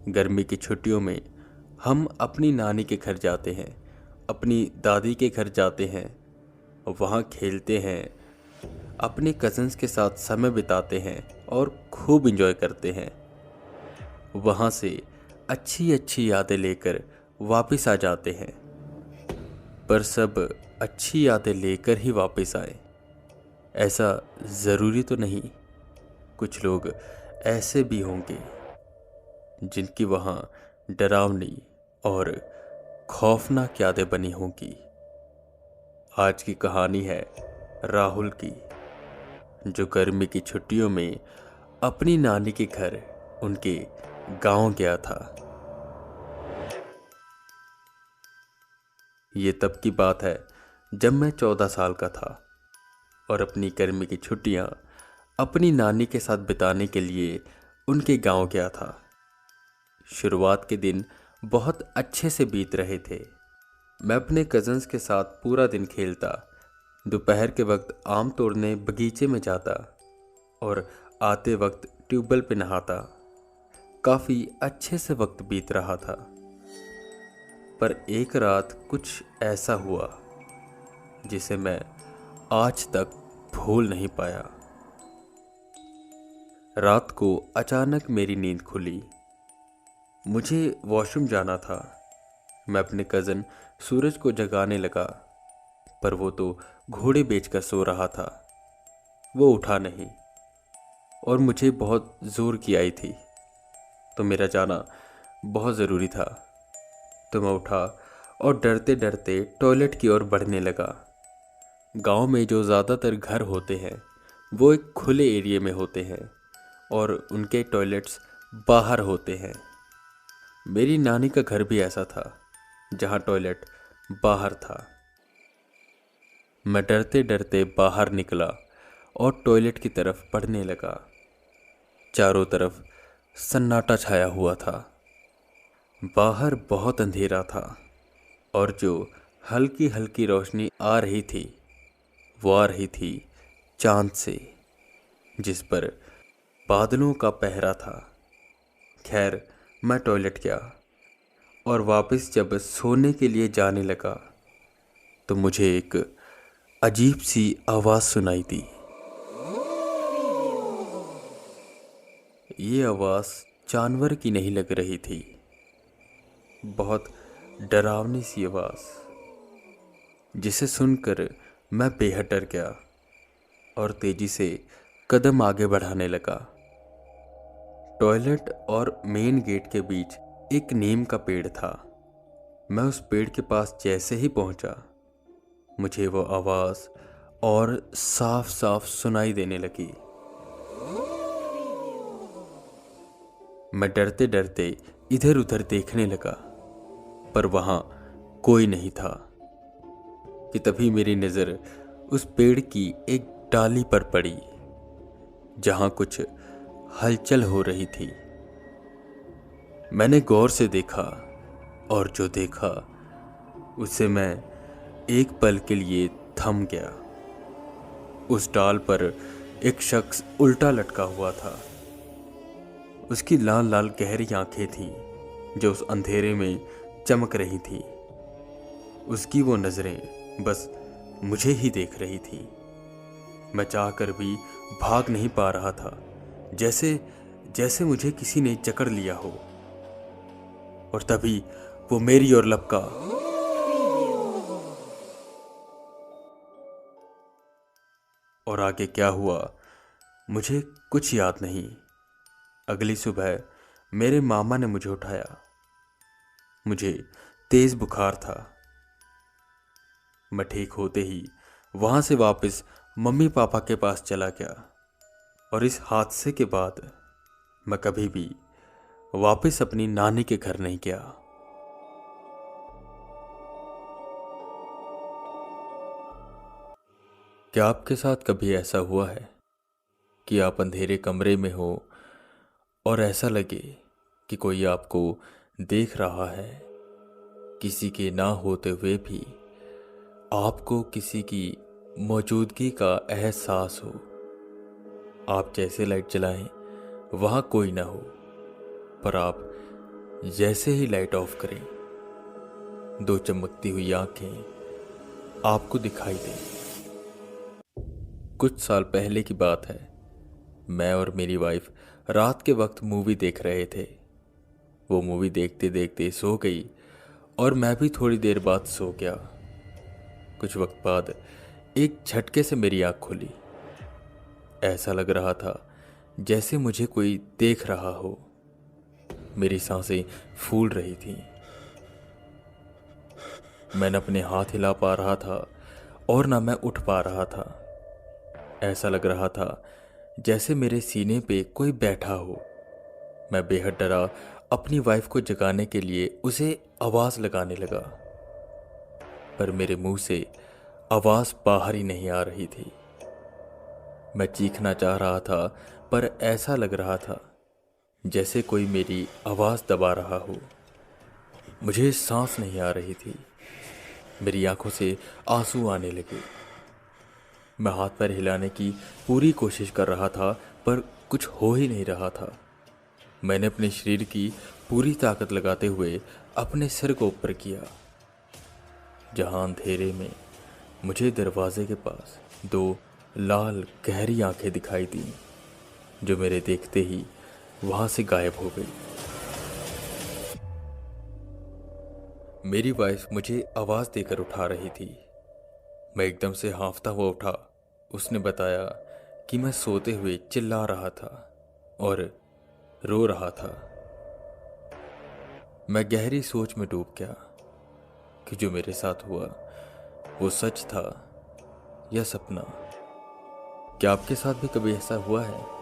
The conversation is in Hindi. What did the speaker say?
गर्मी की छुट्टियों में हम अपनी नानी के घर जाते हैं, अपनी दादी के घर जाते हैं, वहाँ खेलते हैं, अपने कज़न्स के साथ समय बिताते हैं और खूब इंजॉय करते हैं। वहाँ से अच्छी अच्छी यादें लेकर वापस आ जाते हैं। पर सब अच्छी यादें लेकर ही वापस आए, ऐसा ज़रूरी तो नहीं। कुछ लोग ऐसे भी होंगे जिनकी वहाँ डरावनी और खौफनाक यादें बनी होंगी। आज की कहानी है राहुल की, जो गर्मी की छुट्टियों में अपनी नानी के घर, उनके गांव गया था। ये तब की बात है जब मैं 14 साल का था और अपनी गर्मी की छुट्टियां अपनी नानी के साथ बिताने के लिए उनके गांव गया था। शुरुआत के दिन बहुत अच्छे से बीत रहे थे। मैं अपने कज़न्स के साथ पूरा दिन खेलता, दोपहर के वक्त आम तोड़ने बगीचे में जाता और आते वक्त ट्यूबवेल पे नहाता। काफ़ी अच्छे से वक्त बीत रहा था। पर एक रात कुछ ऐसा हुआ जिसे मैं आज तक भूल नहीं पाया। रात को अचानक मेरी नींद खुली। मुझे वॉशरूम जाना था। मैं अपने कज़न सूरज को जगाने लगा, पर वो तो घोड़े बेचकर सो रहा था। वो उठा नहीं और मुझे बहुत ज़ोर की आई थी, तो मेरा जाना बहुत ज़रूरी था। तो मैं उठा और डरते डरते टॉयलेट की ओर बढ़ने लगा। गांव में जो ज़्यादातर घर होते हैं वो एक खुले एरिया में होते हैं और उनके टॉयलेट्स बाहर होते हैं। मेरी नानी का घर भी ऐसा था, जहां टॉयलेट बाहर था। मैं डरते डरते बाहर निकला और टॉयलेट की तरफ बढ़ने लगा। चारों तरफ सन्नाटा छाया हुआ था। बाहर बहुत अंधेरा था और जो हल्की हल्की रोशनी आ रही थी वो आ रही थी चांद से, जिस पर बादलों का पहरा था। खैर, मैं टॉयलेट गया और वापस जब सोने के लिए जाने लगा तो मुझे एक अजीब सी आवाज़ सुनाई दी। ये आवाज़ जानवर की नहीं लग रही थी, बहुत डरावनी सी आवाज़, जिसे सुनकर मैं बेहद डर गया और तेजी से कदम आगे बढ़ाने लगा। टॉयलेट और मेन गेट के बीच एक नीम का पेड़ था। मैं उस पेड़ के पास जैसे ही पहुंचा, मुझे वो आवाज़ और साफ साफ सुनाई देने लगी। मैं डरते डरते इधर उधर देखने लगा, पर वहां कोई नहीं था कि तभी मेरी नज़र उस पेड़ की एक डाली पर पड़ी, जहां कुछ हलचल हो रही थी। मैंने गौर से देखा और जो देखा उससे मैं एक पल के लिए थम गया। उस डाल पर एक शख्स उल्टा लटका हुआ था। उसकी लाल लाल गहरी आंखें थीं जो उस अंधेरे में चमक रही थी। उसकी वो नज़रें बस मुझे ही देख रही थी। मैं चाहकर भी भाग नहीं पा रहा था, जैसे जैसे मुझे किसी ने जकड़ लिया हो। और तभी वो मेरी ओर लपका। और आगे क्या हुआ मुझे कुछ याद नहीं। अगली सुबह मेरे मामा ने मुझे उठाया। मुझे तेज बुखार था। मैं ठीक होते ही वहां से वापस मम्मी पापा के पास चला गया और इस हादसे के बाद मैं कभी भी वापस अपनी नानी के घर नहीं गया। क्या आपके साथ कभी ऐसा हुआ है कि आप अंधेरे कमरे में हो और ऐसा लगे कि कोई आपको देख रहा है, किसी के ना होते हुए भी आपको किसी की मौजूदगी का एहसास हो? आप जैसे लाइट जलाएं वहां कोई ना हो, पर आप जैसे ही लाइट ऑफ करें, दो चमकती हुई आंखें आपको दिखाई दें। कुछ साल पहले की बात है। मैं और मेरी वाइफ रात के वक्त मूवी देख रहे थे। वो मूवी देखते देखते सो गई और मैं भी थोड़ी देर बाद सो गया। कुछ वक्त बाद एक झटके से मेरी आंख खुली। ऐसा लग रहा था जैसे मुझे कोई देख रहा हो। मेरी सांसें फूल रही थीं। मैं न अपने हाथ हिला पा रहा था और ना मैं उठ पा रहा था। ऐसा लग रहा था जैसे मेरे सीने पे कोई बैठा हो। मैं बेहद डरा अपनी वाइफ को जगाने के लिए उसे आवाज लगाने लगा, पर मेरे मुंह से आवाज बाहर ही नहीं आ रही थी। मैं चीखना चाह रहा था, पर ऐसा लग रहा था जैसे कोई मेरी आवाज दबा रहा हो। मुझे सांस नहीं आ रही थी। मेरी आंखों से आंसू आने लगे। मैं हाथ पैर हिलाने की पूरी कोशिश कर रहा था, पर कुछ हो ही नहीं रहा था। मैंने अपने शरीर की पूरी ताकत लगाते हुए अपने सिर को ऊपर किया, जहां अंधेरे में मुझे दरवाजे के पास दो लाल गहरी आंखें दिखाई दी, जो मेरे देखते ही वहां से गायब हो गई। मेरी वाइफ मुझे आवाज देकर उठा रही थी। मैं एकदम से हांफता हुआ उठा। उसने बताया कि मैं सोते हुए चिल्ला रहा था और रो रहा था। मैं गहरी सोच में डूब गया कि जो मेरे साथ हुआ वो सच था या सपना। क्या आपके साथ भी कभी ऐसा हुआ है?